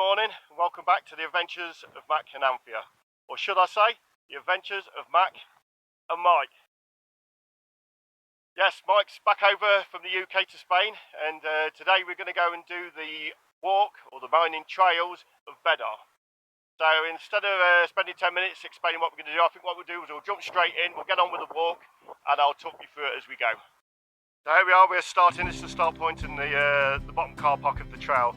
morning and welcome back to the adventures of Mac and Anthea. Or should I say, the adventures of Mac and Mike. Yes, Mike's back over from the UK to Spain, and today we're going to go and do the walk, or the mining trails of Bedar. So instead of spending 10 minutes explaining what we're going to do, I think what we'll do is we'll jump straight in, we'll get on with the walk, and I'll talk you through it as we go. So here we are, we're starting, this is the start point in the bottom car park of the trail.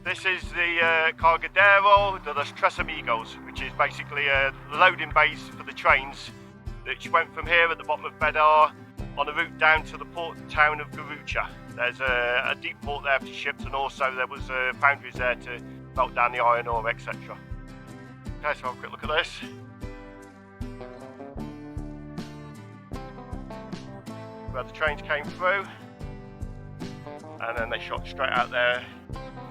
This is the Cargadero de los Tres Amigos, which is basically the loading base for the trains, which went from here at the bottom of Bedar on the route down to the port town of Garucha. There's a deep port there for ships, and also there was foundries there to melt down the iron ore, etc. Okay, so have a quick look at this. Where the trains came through, and then they shot straight out there,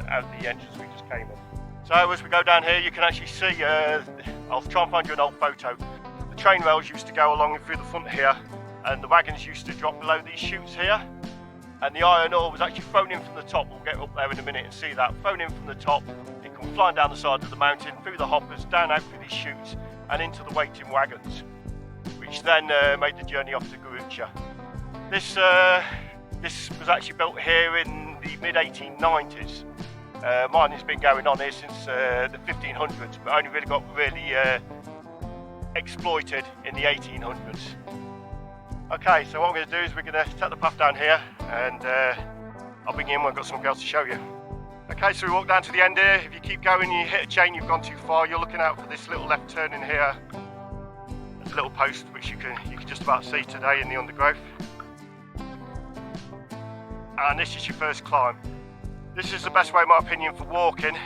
out the entrance we just came in. So as we go down here, you can actually see, I'll try and find you an old photo. The train rails used to go along through the front here, and the wagons used to drop below these chutes here, and the iron ore was actually thrown in from the top. We'll get up there in a minute and see that. Thrown in from the top, it come flying down the side of the mountain, through the hoppers, down out through these chutes, and into the waiting wagons, which then made the journey off to Garucha. This was actually built here in the mid-1890s. Mining's been going on here since the 1500s, but only really got exploited in the 1800s. Okay, so what I'm going to do is we're going to take the path down here, and I'll bring you in when I've got something else to show you. Okay, so we walk down to the end here. If you keep going and you hit a chain, you've gone too far. You're looking out for this little left turn in here. There's a little post which you can just about see today in the undergrowth. And this is your first climb. This is the best way, in my opinion, for walking.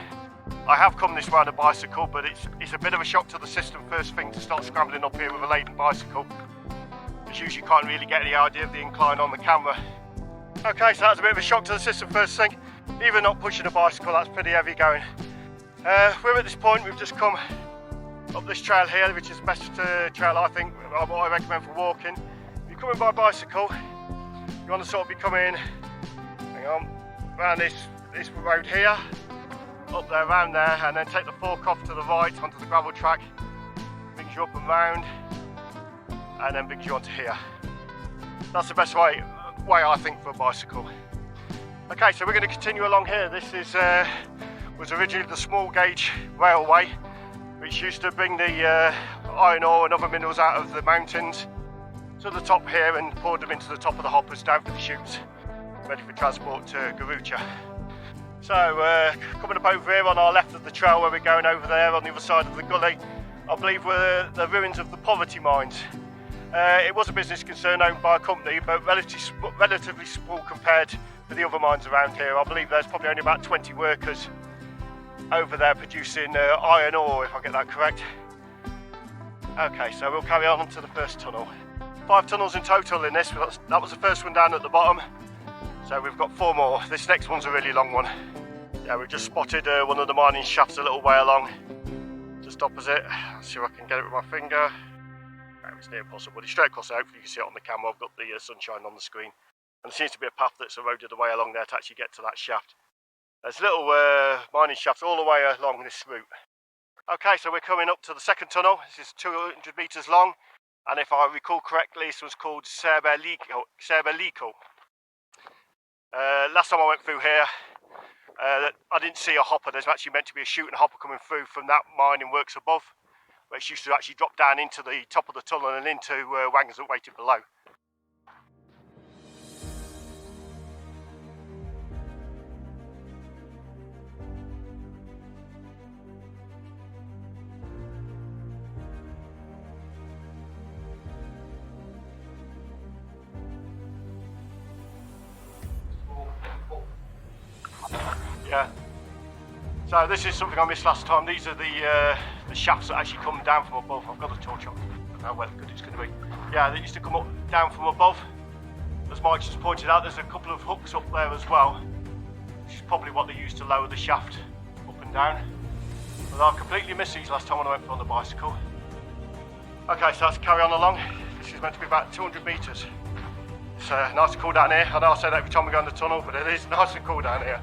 I have come this way on a bicycle, but it's a bit of a shock to the system first thing to start scrambling up here with a laden bicycle. As usually you can't really get any idea of the incline on the camera. Okay, so that's a bit of a shock to the system first thing. Even not pushing a bicycle, that's pretty heavy going. We're at this point, we've just come up this trail here, which is the best trail I think, what I recommend for walking. If you're coming by bicycle, you want to sort of be coming, around this road here, up there, around there, and then take the fork off to the right onto the gravel track, brings you up and round, and then brings you onto here. That's the best way I think for a bicycle. Okay, so we're going to continue along here. This was originally the small gauge railway, which used to bring the iron ore and other minerals out of the mountains to the top here and poured them into the top of the hoppers down for the chutes, ready for transport to Garucha. So coming up over here on our left of the trail, where we're going over there on the other side of the gully, I believe were the ruins of the poverty mines. It was a business concern owned by a company, but relatively small compared to the other mines around here. I believe there's probably only about 20 workers over there producing iron ore, if I get that correct. Okay, so we'll carry on to the first tunnel. 5 tunnels in total in this. That was the first one down at the bottom. So we've got 4 more. This next one's a really long one. Yeah, we've just spotted one of the mining shafts a little way along, just opposite. Let's see if I can get it with my finger. No, it's near impossible. It's straight across there. Hopefully you can see it on the camera. I've got the sunshine on the screen. And there seems to be a path that's eroded the way along there to actually get to that shaft. There's little mining shafts all the way along this route. Okay, so we're coming up to the second tunnel. This is 200 metres long. And if I recall correctly, this was called Cerbelico. Last time I went through here, I didn't see a hopper. There's actually meant to be a chute and a hopper coming through from that mining works above, which used to actually drop down into the top of the tunnel and into wagons that waited below. Yeah. So this is something I missed last time. These are the shafts that actually come down from above. I've got a torch on. I don't know where good it's going to be. Yeah, they used to come up down from above. As Mike just pointed out, there's a couple of hooks up there as well, which is probably what they used to lower the shaft up and down. But I completely missed these last time when I went on the bicycle. Okay, so let's carry on along. This is meant to be about 200 metres. It's nice and cool down here. I know I say that every time we go in the tunnel, but it is nice and cool down here.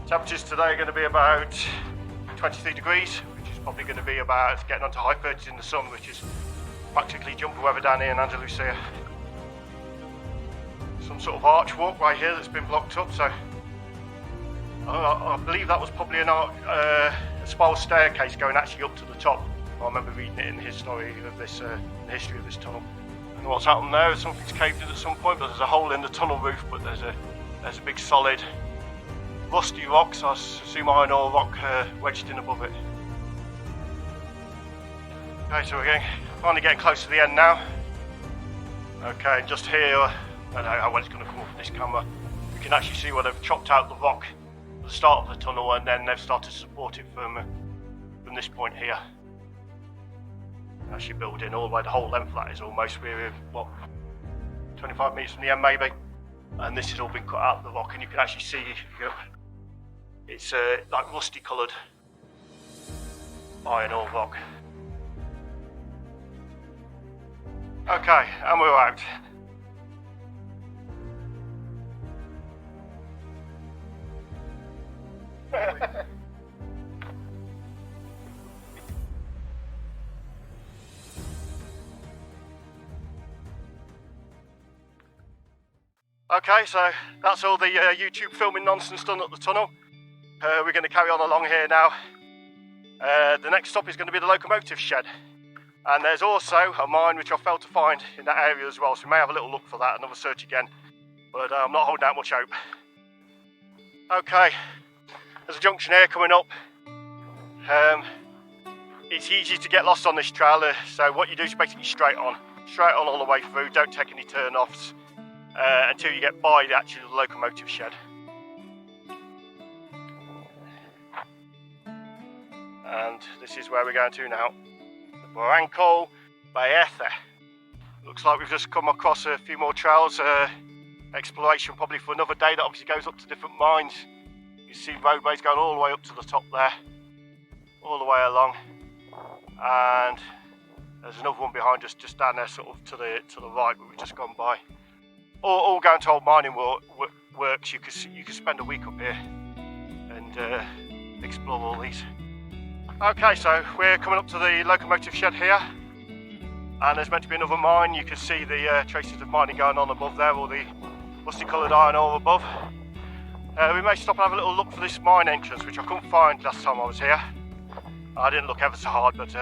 Temperatures today are going to be about 23 degrees, which is probably going to be about getting onto high 30s in the sun, which is practically jumper weather down here in Andalusia. Some sort of arch walk right here that's been blocked up, so I believe that was probably a spiral staircase going actually up to the top. I remember reading it in the history of this tunnel. And what's happened there is something's caved in at some point, but there's a hole in the tunnel roof, but there's a big solid rusty rock, so I assume iron ore rock wedged in above it. Okay, so we're finally getting close to the end now. Okay, just here, I don't know how well it's going to come off this camera. You can actually see where they've chopped out the rock at the start of the tunnel, and then they've started to support it from this point here. Actually building all the way, the whole length of that is almost, we're what, 25 metres from the end maybe, and this has all been cut out of the rock, and you can actually see it's like rusty coloured iron ore rock. Okay, and we're out. Okay, so that's all the YouTube filming nonsense done at the tunnel. We're going to carry on along here now. The next stop is going to be the locomotive shed. And there's also a mine which I failed to find in that area as well, so we may have a little look for that, another search again. But I'm not holding out much hope. Okay, there's a junction here coming up. It's easy to get lost on this trail, so what you do is basically straight on all the way through, don't take any turn-offs until you get by the actual locomotive shed. And this is where we're going to now. The Barranco Baeza. Looks like we've just come across a few more trails. Exploration probably for another day that obviously goes up to different mines. You see roadways going all the way up to the top there, all the way along, and there's another one behind us just down there sort of to the right where we've just gone by. All going to old mining works. You could spend a week up here and explore all these. Okay, so we're coming up to the locomotive shed here, and there's meant to be another mine. You can see the traces of mining going on above there, all the rusty coloured iron ore above. We may stop and have a little look for this mine entrance, which I couldn't find last time I was here. I didn't look ever so hard, but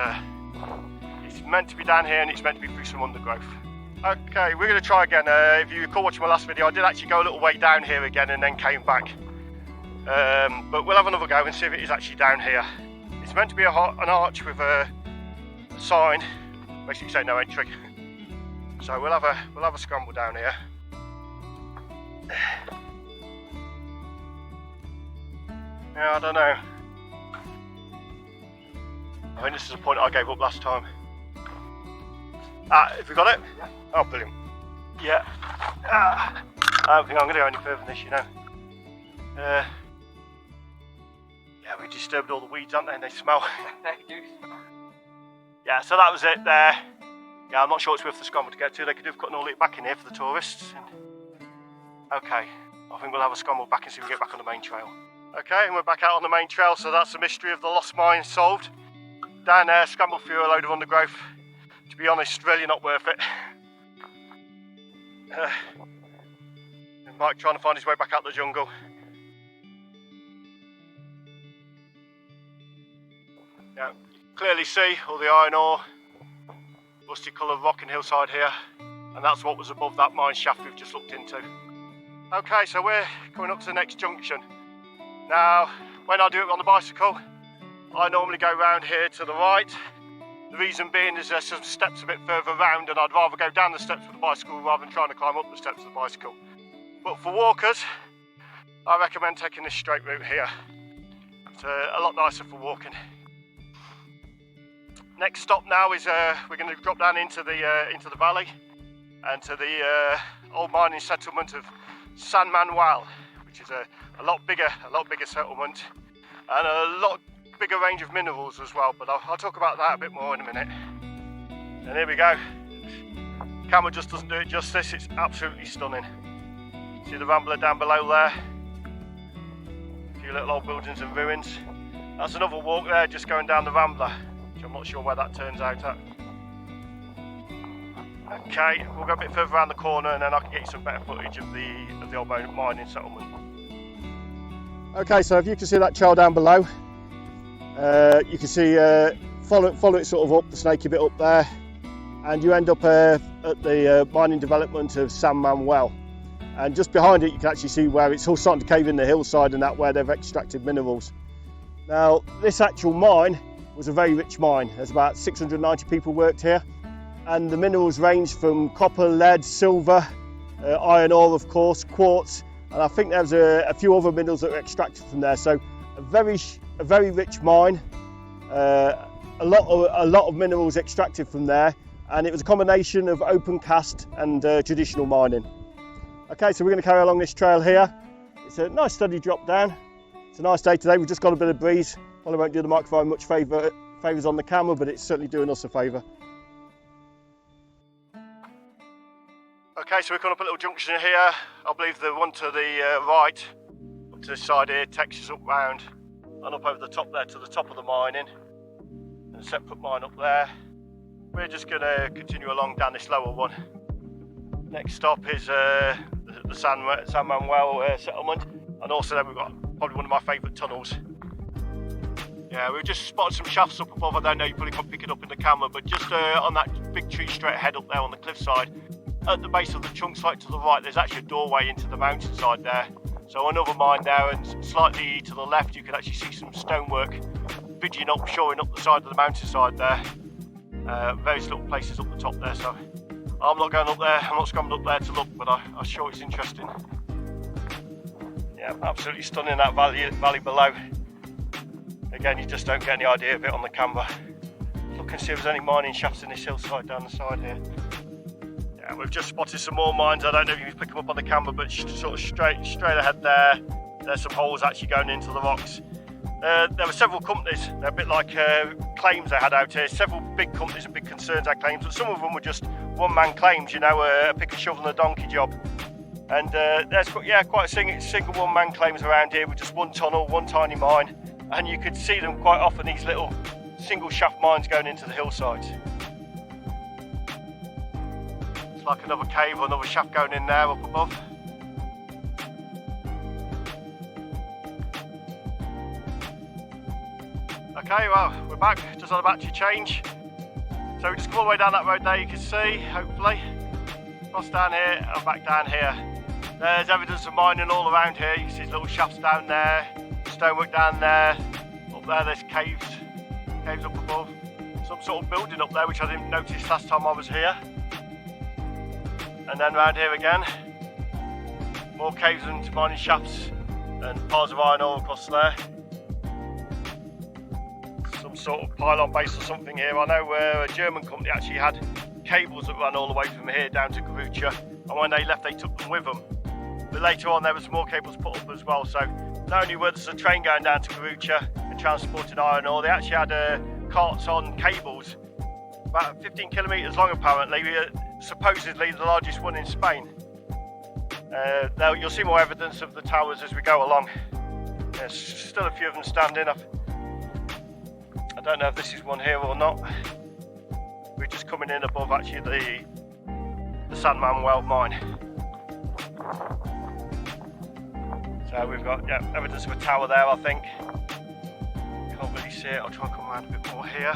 it's meant to be down here and it's meant to be through some undergrowth. Okay, we're going to try again. If you recall watching my last video, I did actually go a little way down here again and then came back. But we'll have another go and see if it is actually down here. It's meant to be an arch with a sign, basically saying no entry. So we'll have a scramble down here. Yeah, I don't know. I think this is the point I gave up last time. Have we got it? Yeah. Oh, brilliant. Yeah. I don't think I'm going to go any further than this, you know. Yeah, we disturbed all the weeds, haven't they? And they smell. They do smell. Yeah, so that was it there. Yeah, I'm not sure it's worth the scramble to get to. They could have gotten all it back in here for the tourists. Okay, I think we'll have a scramble back and see if we can get back on the main trail. Okay, and we're back out on the main trail, so that's the mystery of the lost mine solved. Down there, scrambled through a load of undergrowth. To be honest, really not worth it. Mike trying to find his way back out the jungle. Yeah, you can clearly see all the iron ore, rusty coloured rock and hillside here, and that's what was above that mine shaft we've just looked into. Okay, so we're coming up to the next junction. Now, when I do it on the bicycle, I normally go round here to the right. The reason being is there's some steps a bit further round, and I'd rather go down the steps with the bicycle rather than trying to climb up the steps of the bicycle. But for walkers, I recommend taking this straight route here. It's a lot nicer for walking. Next stop now is we're going to drop down into the valley and to the old mining settlement of San Manuel, which is a lot bigger settlement and a lot bigger range of minerals as well. But I'll talk about that a bit more in a minute. And here we go. Camera just doesn't do it justice. It's absolutely stunning. See the rambler down below there. A few little old buildings and ruins. That's another walk there, just going down the Rambler, which I'm not sure where that turns out at. Okay, we'll go a bit further around the corner and then I can get you some better footage of the old mining settlement. Okay, so if you can see that trail down below, you can see follow it sort of up, the snaky bit up there, and you end up at the mining development of Sandman Well. And just behind it you can actually see where it's all starting to cave in the hillside and that where they've extracted minerals. Now this actual mine was a very rich mine. There's about 690 people worked here, and the minerals range from copper, lead, silver, iron ore of course, quartz, and I think there's a few other minerals that were extracted from there. So a very rich mine, a lot of minerals extracted from there, and it was a combination of open cast and traditional mining. Okay, so we're going to carry along this trail here. It's a nice steady drop down. It's a nice day today. We've just got a bit of breeze. Probably won't do the microphone much favours on the camera, but it's certainly doing us a favour. Okay, so we've got up a little junction here. I believe the one to the right, up to this side here, takes us up round and up over the top there to the top of the mining. And a separate mine up there. We're just going to continue along down this lower one. Next stop is the Sandman Well settlement, and also then we've got probably one of my favourite tunnels. Yeah, we've just spotted some shafts up above. I don't know, you probably can't pick it up in the camera, but just on that big tree straight ahead up there on the cliffside, at the base of the chunk site to the right, there's actually a doorway into the mountainside there. So another mine there, and slightly to the left you can actually see some stonework bridging up, shoring up the side of the mountainside there. Various little places up the top there, so I'm not going up there, I'm not scrambling up there to look, but I'm sure it's interesting. Yeah, absolutely stunning, that valley below. Again, you just don't get any idea of it on the camera. Look and see if there's any mining shafts in this hillside down the side here. Yeah, we've just spotted some more mines. I don't know if you can pick them up on the camera, but sort of straight ahead there, there's some holes actually going into the rocks. There were several companies, they're a bit like claims they had out here. Several big companies and big concerns had claims, but some of them were just one-man claims, you know, a pick a shovel and a donkey job. And there's quite a single one-man claims around here with just one tunnel, one tiny mine, and you could see them quite often, these little single shaft mines going into the hillsides. It's like another cave or another shaft going in there up above. Okay, well, we're back, just on a battery change. So we just come all the way down that road there, you can see, hopefully. Cross down here and back down here. There's evidence of mining all around here. You can see little shafts down there, stonework down there. Up there, there's caves up above. Some sort of building up there, which I didn't notice last time I was here. And then round here again, more caves and mining shafts and piles of iron ore across there. Some sort of pylon base or something here. I know a German company actually had cables that ran all the way from here down to Garucha, and when they left they took them with them. But later on there was more cables put up as well, so not only was there a train going down to Garucha and transporting iron ore, they actually had carts on cables about 15 kilometres long apparently, supposedly the largest one in Spain. You'll see more evidence of the towers as we go along. There's still a few of them standing up. I don't know if this is one here or not. We're just coming in above actually the Sandman Well mine. So we've got evidence of a tower there, I think. Can't really see it. I'll try and come around a bit more here.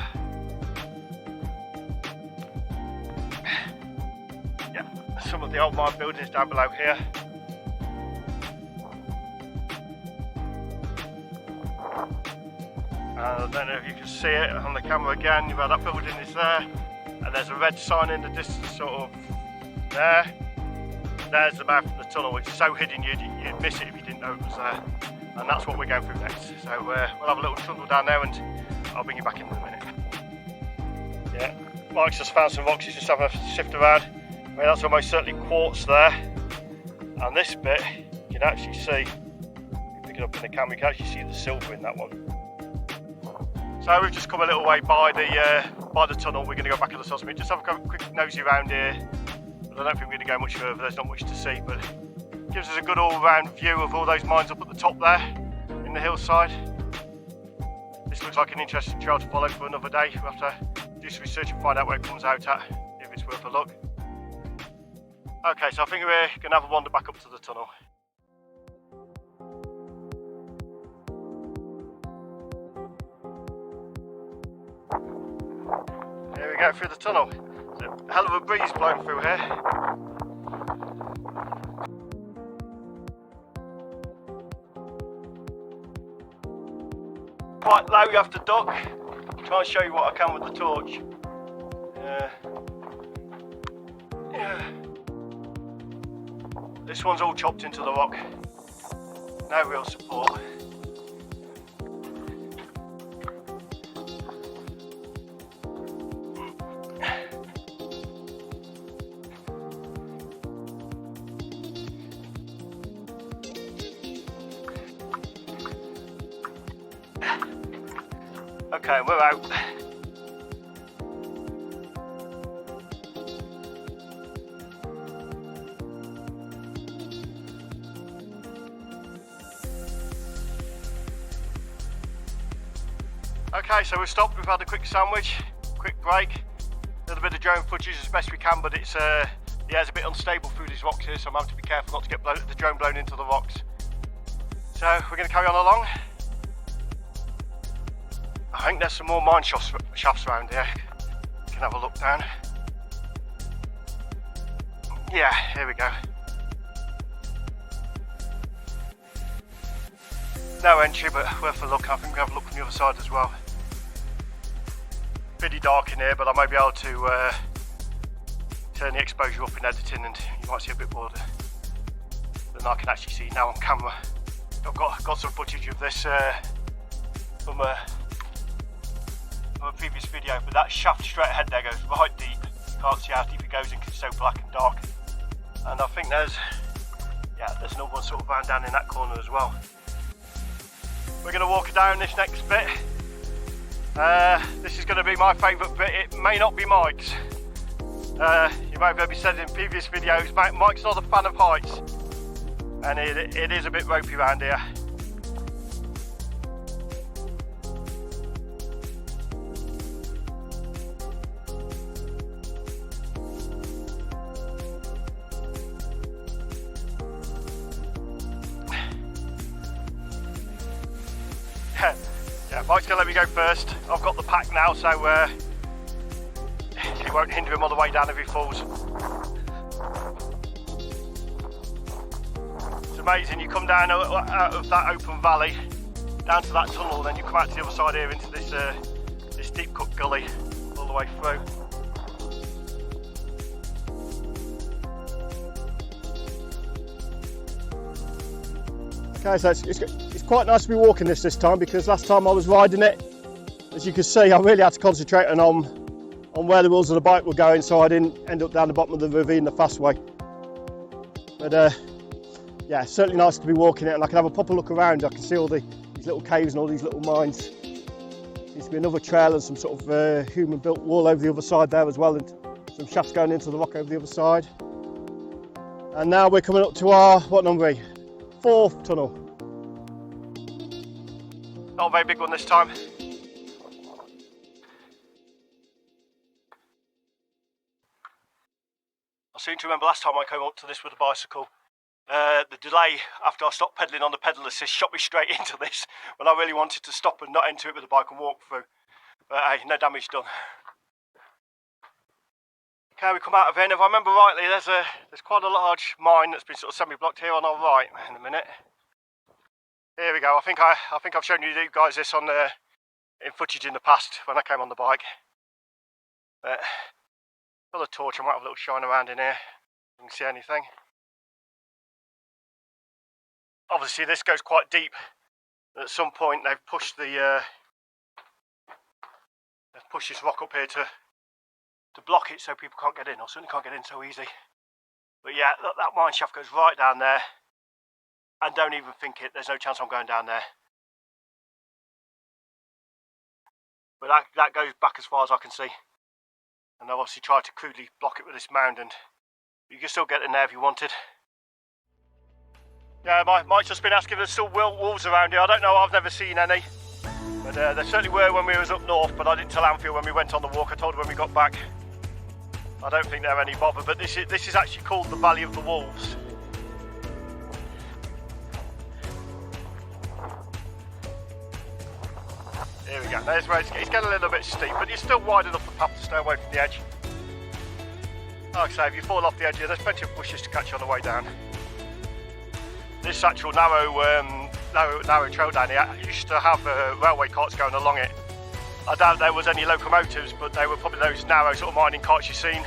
Yeah, some of the old mine buildings down below here. I don't know if you can see it on the camera again, that building is there, and there's a red sign in the distance sort of there. There's the mouth of the tunnel, which is so hidden you'd miss it if you didn't know it was there. And that's what we're going through next. So we'll have a little trundle down there and I'll bring you back in a minute. Yeah, Mike's just found some rocks, he's just having a sift around. I mean, that's almost certainly quartz there. And this bit, you can actually see, if you pick it up in the camera, you can actually see the silver in that one. So we've just come a little way by the tunnel. We're going to go back to the Sosmead. Just have a quick nosy around here. But I don't think we're going to go much further. There's not much to see, but it gives us a good all-round view of all those mines up at the top there in the hillside. this looks like an interesting trail to follow for another day. We'll have to do some research and find out where it comes out at, if it's worth a look. Okay, so I think we're going to have a wander back up to the tunnel. Here we go through the tunnel. There's a hell of a breeze blowing through here. Quite low, you have to duck. Try and show you what I can with the torch. This one's all chopped into the rock. No real support. Okay, we're out. Okay, so we've stopped, we've had a quick sandwich, quick break, a little bit of drone footage as best we can, but it's it's a bit unstable through these rocks here, so I'm having to be careful not to get the drone blown into the rocks. So we're going to carry on along. I think there's some more mine shafts around here. You can have a look down. Yeah, here we go. No entry, but worth a look. I think we'll have a look from the other side as well. Pretty dark in here, but I may be able to turn the exposure up in editing, and you might see a bit more than I can actually see now on camera. I've got some footage of this from a previous video, but that shaft straight ahead there goes right deep. You can't see how deep it goes in because it's so black and dark. And I think there's another one sort of down in that corner as well. We're going to walk down this next bit. This is going to be my favourite bit. It may not be Mike's. You may have heard me said in previous videos, Mike's not a fan of heights, and it is a bit ropey around here. Yeah, Mike's going to let me go first. I've got the pack now, so it won't hinder him on the way down if he falls. It's amazing, you come down out of that open valley, down to that tunnel, then you come out to the other side here into this deep cut gully all the way through. Okay, so it's quite nice to be walking this time, because last time I was riding it, as you can see, I really had to concentrate on where the wheels of the bike were going, so I didn't end up down the bottom of the ravine the fast way. But yeah, it's certainly nice to be walking it, and I can have a proper look around. I can see all these little caves and all these little mines. Seems to be another trail and some sort of human-built wall over the other side there as well, and some shafts going into the rock over the other side. And now we're coming up to our, what number are we? 4th tunnel. Not a very big one this time. I seem to remember last time I came up to this with a bicycle, the delay after I stopped pedalling on the pedal assist shot me straight into this when I really wanted to stop and not enter it with the bike and walk through. But hey, no damage done. Okay, we come out of here, and if I remember rightly, there's quite a large mine that's been sort of semi-blocked here on our right. In a minute. Here we go. I think I've shown you guys this on in footage in the past when I came on the bike. But got a torch. I might have a little shine around in here. You can see anything. Obviously, this goes quite deep. At some point, they've pushed this rock up here to block it so people can't get in, or certainly can't get in so easy. But yeah, that mine shaft goes right down there, and don't even think it, there's no chance I'm going down there. But that goes back as far as I can see, and I've obviously tried to crudely block it with this mound, and you can still get in there if you wanted. Yeah, Mike's just been asking if there's still wolves around here. I don't know, I've never seen any. But there certainly were when we was up north, but I didn't tell Anfield when we went on the walk. I told her when we got back. I don't think they're any bother, but this is actually called the Valley of the Wolves. Here we go, there's where it's getting a little bit steep, but it's still wide enough the path to stay away from the edge. Like I say, if you fall off the edge here, there's plenty of bushes to catch on the way down. This actual narrow trail down here used to have railway carts going along it. I doubt there was any locomotives, but they were probably those narrow sort of mining carts you've seen,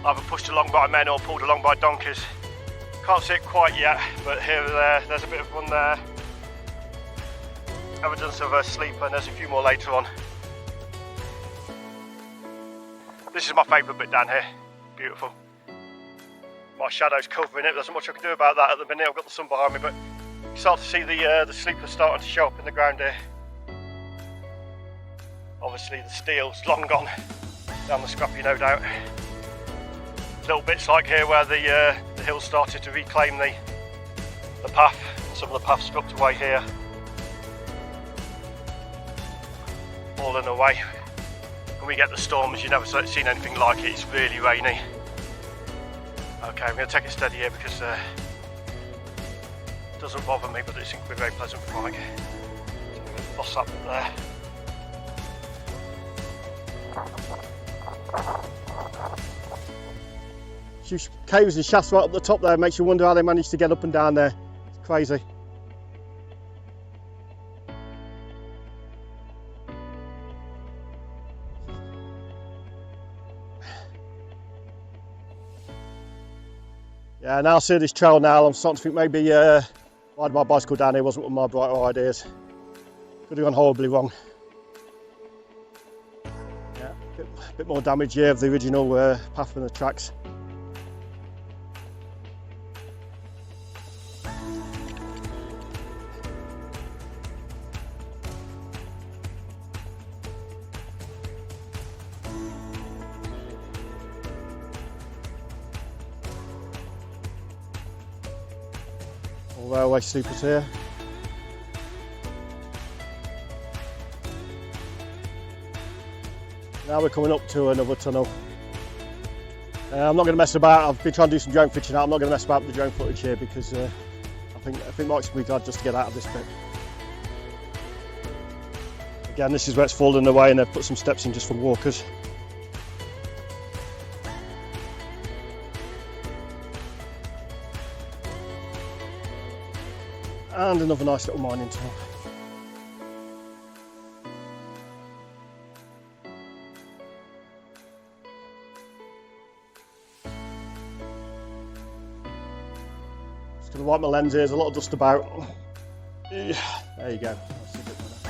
either pushed along by men or pulled along by donkeys. Can't see it quite yet, but here there's a bit of one there. Evidence of a sleeper, and there's a few more later on. This is my favourite bit down here. Beautiful. My shadow's covering it, there's not much I can do about that at the minute. I've got the sun behind me, but you start to see the sleepers starting to show up in the ground here. Obviously the steel's long gone down the scrappy, no doubt. Little bits like here where the hill started to reclaim the path, and some of the path stripped away here. Falling away. When we get the storms, you've never seen anything like it. It's really rainy. Okay, I'm going to take it steady here because it doesn't bother me, but it's going to be very pleasant for Mike. So I'm going to boss up there. Huge caves and shafts right up the top there, makes you wonder how they managed to get up and down there. It's crazy. Yeah, now I see this trail now, I'm starting to think maybe riding my bicycle down here wasn't one of my brighter ideas. Could have gone horribly wrong. Yeah, a bit more damage here of the original path and the tracks. Railway sleepers here. Now we're coming up to another tunnel. I'm not going to mess about. I've been trying to do some drone footage now. I'm not going to mess about with the drone footage here because I think Mike's going to be glad just to get out of this bit. Again, this is where it's fallen away, and they've put some steps in just for walkers. And another nice little mining tunnel. Just going to wipe my lens here, there's a lot of dust about. Yeah, there you go. That's a bit better.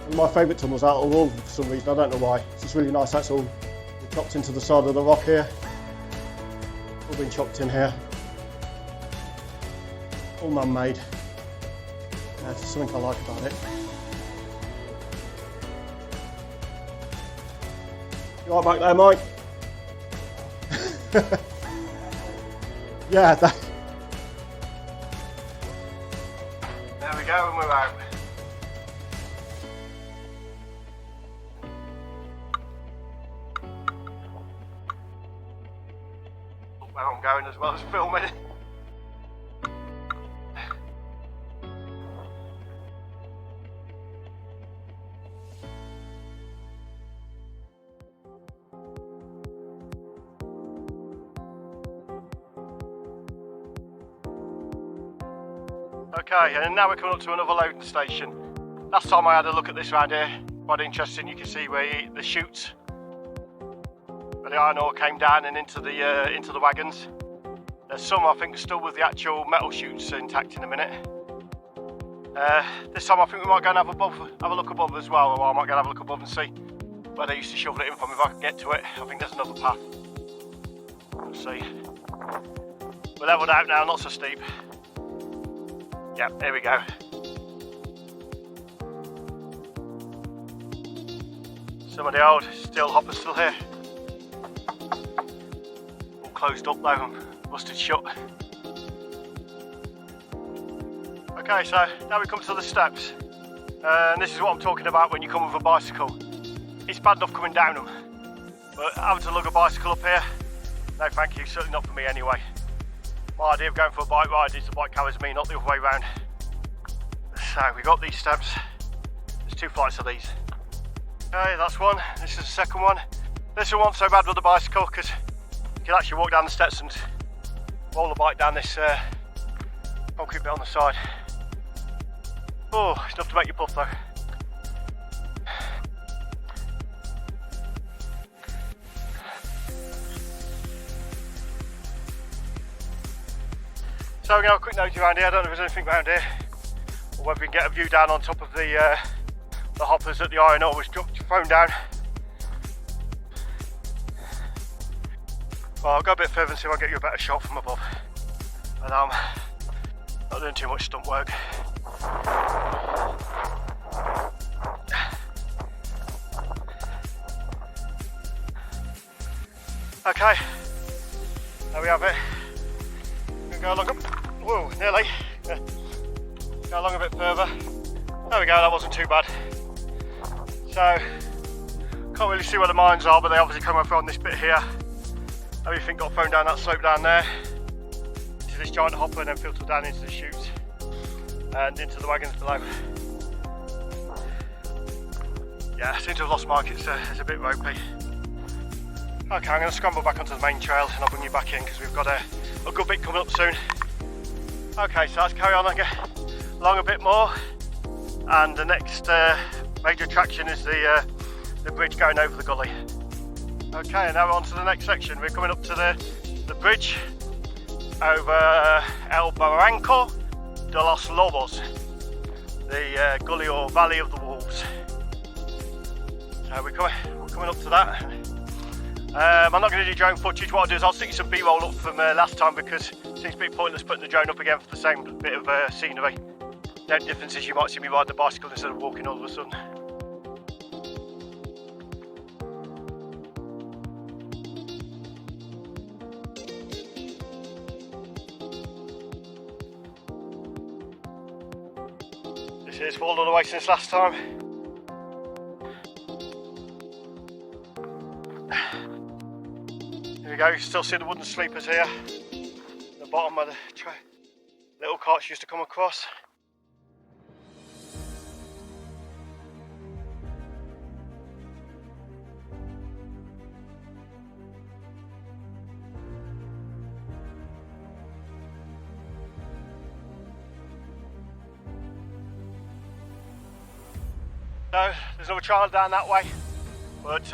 One of my favourite tunnels out of all for some reason, I don't know why. It's just really nice, that's all chopped into the side of the rock here. All been chopped in here. All man-made. There's something I like about it. You all right back there, Mike? Yeah, that. There we go, and we're out. Look where I'm going as well as filming. Okay, and now we're coming up to another loading station. Last time I had a look at this round here, quite interesting. You can see where the chutes, where the iron ore came down and into the wagons. There's some I think still with the actual metal chutes intact in a minute. This time I think we might go and have a look above as well, or I might go and have a look above and see where they used to shovel it in from if I can get to it. I think there's another path. We'll see. We're leveled out now, not so steep. Yep, here we go. Some of the old steel hoppers still here. All closed up though and busted shut. Okay, so now we come to the steps. And this is what I'm talking about when you come with a bicycle. It's bad enough coming down them, but having to lug a bicycle up here, no thank you, certainly not for me anyway. My idea of going for a bike ride is the bike carries me, not the other way around. So we got these steps, there's 2 flights of these. Okay, that's one, this is the second one. This one wasn't so bad with the bicycle because you can actually walk down the steps and roll the bike down this concrete bit on the side. Oh, it's enough to make you puff though. So we're going to have a quick nosy around here. I don't know if there's anything around here, or whether we can get a view down on top of the hoppers that the iron ore was thrown down. Well, I'll go a bit further and see if I can get you a better shot from above. But not doing too much stunt work. Okay, there we have it. We're going to go along whoa, nearly. Yeah. Go along a bit further. There we go, that wasn't too bad. So, can't really see where the mines are, but they obviously come over on this bit here. Everything got thrown down that slope down there to this giant hopper and then filtered down into the chutes and into the wagons below. Yeah, I seem to have lost Mark, it's a bit ropey. Okay, I'm going to scramble back onto the main trail and I'll bring you back in because we've got a good bit coming up soon. Okay, so let's carry on and get along a bit more, and the next major attraction is the bridge going over the gully. Okay, and now we're on to the next section. We're coming up to the bridge over El Barranco de los Lobos, the gully or valley of the wolves. So we're coming up to that. I'm not going to do drone footage. What I'll do is I'll stick you some B-roll up from last time because it seems to be pointless putting the drone up again for the same bit of scenery. The only difference is you might see me riding a bicycle instead of walking all of a sudden. This is fallen all the way since last time. Here we go, you can still see the wooden sleepers here. The bottom where the little carts used to come across. So there's another trail down that way, but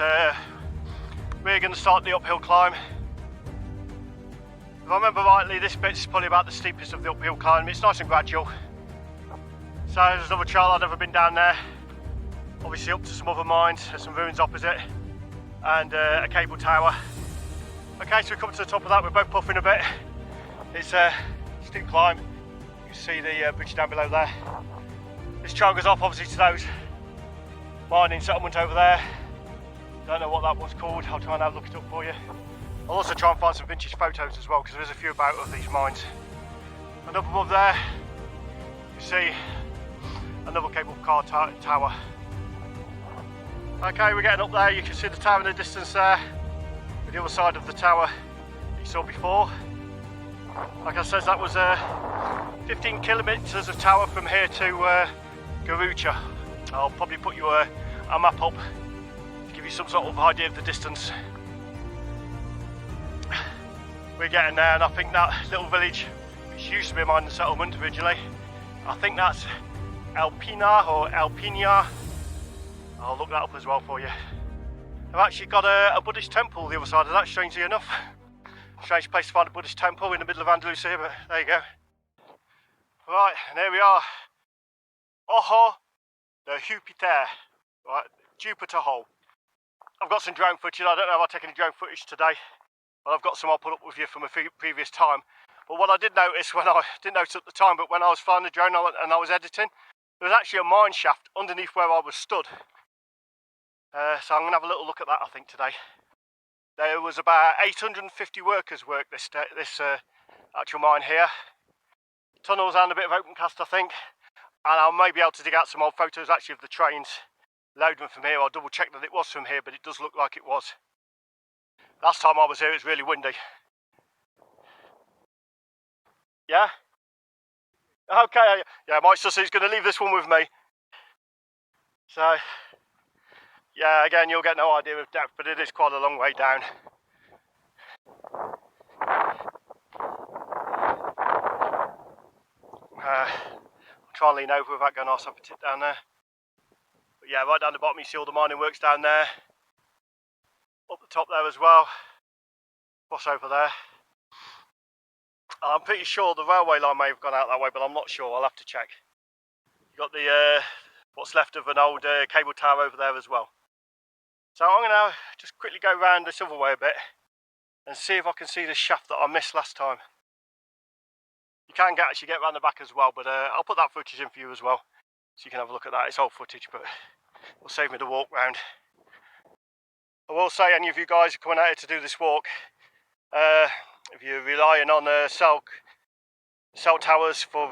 we're going to start the uphill climb. If I remember rightly, this bit's probably about the steepest of the uphill climb. It's nice and gradual. So there's another trail, I've never been down there. Obviously up to some other mines, there's some ruins opposite, and a cable tower. Okay, so we come to the top of that, we're both puffing a bit. It's a steep climb. You can see the bridge down below there. This trail goes off obviously to those mining settlement over there. Don't know what that one's called, I'll try and look it up for you. I'll also try and find some vintage photos as well because there's a few about of these mines. And up above there, you see another cable car tower. Okay, we're getting up there, you can see the tower in the distance there, with the other side of the tower you saw before. Like I said, that was 15 kilometres of tower from here to Garucha. I'll probably put you a map up to give you some sort of idea of the distance. We're getting there, and I think that little village, which used to be a mining settlement originally, I think that's Alpina or Alpinia. I'll look that up as well for you. I've actually got a Buddhist temple the other side of that, strangely enough. Strange place to find a Buddhist temple in the middle of Andalusia, but there you go. Right, and here we are. Ojo de Jupiter. Right, Jupiter hole. I've got some drone footage. I don't know if I'll take any drone footage today, but I've got some I'll put up with you from a previous time. But what I did notice didn't notice at the time, but when I was flying the drone and I was editing, there was actually a mine shaft underneath where I was stood. So I'm going to have a little look at that, I think, today. There was about 850 workers worked this actual mine here. Tunnels and a bit of open cast, I think. And I'll maybe able to dig out some old photos actually of the trains loading them from here. I'll double check that it was from here, but it does look like it was. Last time I was here it was really windy. Yeah? Okay, yeah, Mike Sussie's going to leave this one with me. So, yeah, again, you'll get no idea of depth, but it is quite a long way down. I'll try and lean over without going arse up a tit down there. But yeah, right down the bottom you see all the mining works down there. Up the top there as well. Cross over there. I'm pretty sure the railway line may have gone out that way, but I'm not sure. I'll have to check. You've got the what's left of an old cable tower over there as well. So I'm going to just quickly go round this other way a bit and see if I can see the shaft that I missed last time. You can actually get round the back as well, but I'll put that footage in for you as well, so you can have a look at that. It's old footage, but it'll save me the walk round. I will say, any of you guys are coming out here to do this walk, if you're relying on cell towers for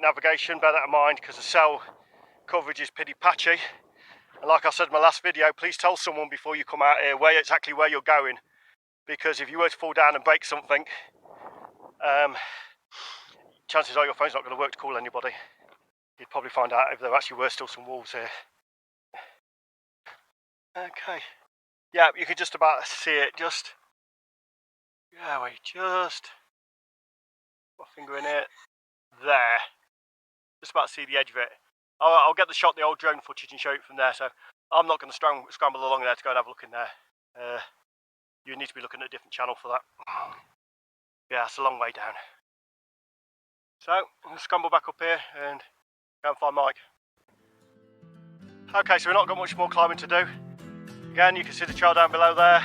navigation, bear that in mind, because the cell coverage is pretty patchy. And like I said in my last video, please tell someone before you come out here exactly where you're going, because if you were to fall down and break something, chances are your phone's not going to work to call anybody. You'd probably find out if there actually were still some wolves here. Okay. Yeah, you can just about see it. Yeah, wait, just put my finger in it. There. Just about see the edge of it. I'll get the shot, the old drone footage, and show it from there. So I'm not going to scramble along there to go and have a look in there. You need to be looking at a different channel for that. Yeah, it's a long way down. So I'm going to scramble back up here and go and find Mike. Okay, so we've not got much more climbing to do. Again, you can see the trail down below there,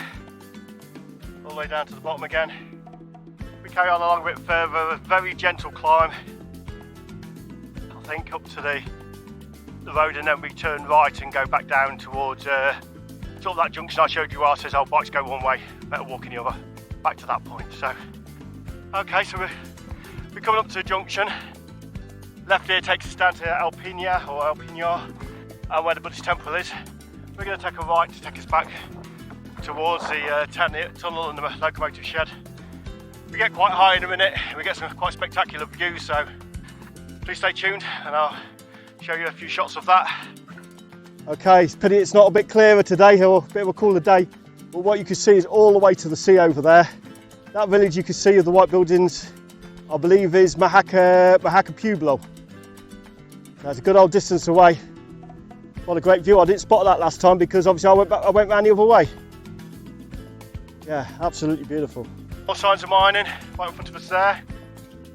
all the way down to the bottom again. We carry on along a bit further, a very gentle climb, I think, up to the road, and then we turn right and go back down towards sort of that junction I showed you where it says, oh, bikes go one way, better walk in the other, back to that point. So, okay, so we're coming up to the junction. Left here takes us down to Alpinia, or Alpinar, and where the Buddhist temple is. We're going to take a right to take us back towards the tunnel and the locomotive shed. We get quite high in a minute, we get some quite spectacular views, so please stay tuned and I'll show you a few shots of that. Okay, it's not a bit clearer today, or a bit of a cooler day, but what you can see is all the way to the sea over there. That village you can see of the white buildings, I believe is Mahaka Pueblo. That's a good old distance away. What a great view. I didn't spot that last time because obviously I went round the other way. Yeah, absolutely beautiful. More signs of mining right in front of us there.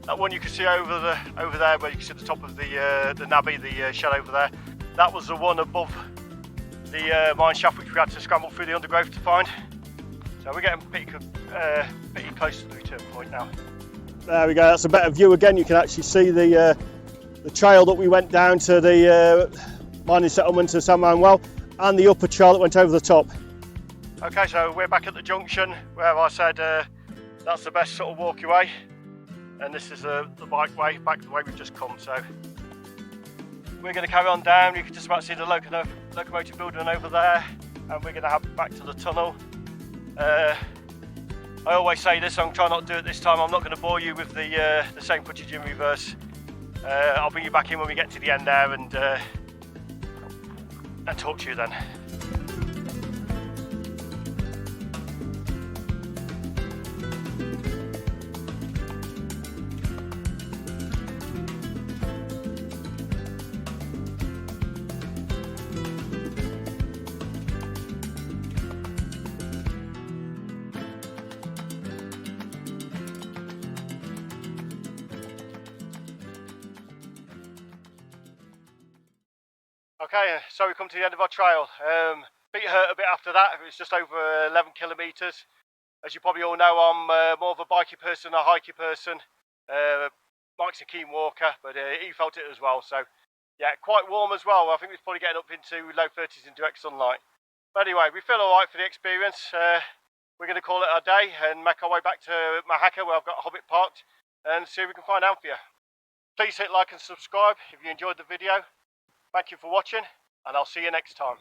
That one you can see over there, where you can see the top of the nabby, the shed over there. That was the one above the mine shaft, which we had to scramble through the undergrowth to find. So we're getting pretty close to the return point now. There we go. That's a better view again. You can actually see the trail that we went down to the mining settlement to Salmon Well, and the upper trail that went over the top. Okay, so we're back at the junction where I said that's the best sort of walkie way, and this is the bike way, back the way we've just come. So we're going to carry on down. You can just about see the locomotive building over there, and we're going to head back to the tunnel. I always say this, I'm trying not to do it this time. I'm not going to bore you with the same footage in reverse. I'll bring you back in when we get to the end there and talk to you then. Okay, so we come to the end of our trail. Feet hurt a bit after that. It was just over 11 kilometres. As you probably all know, I'm more of a bikey person, a hikey person. Mike's a keen walker, but he felt it as well. So yeah, quite warm as well. I think we're probably getting up into low 30s in direct sunlight. But anyway, we feel all right for the experience. We're going to call it our day and make our way back to Mahaka, where I've got Hobbit parked, and see if we can find Anthea. Please hit like and subscribe if you enjoyed the video. Thank you for watching, and I'll see you next time.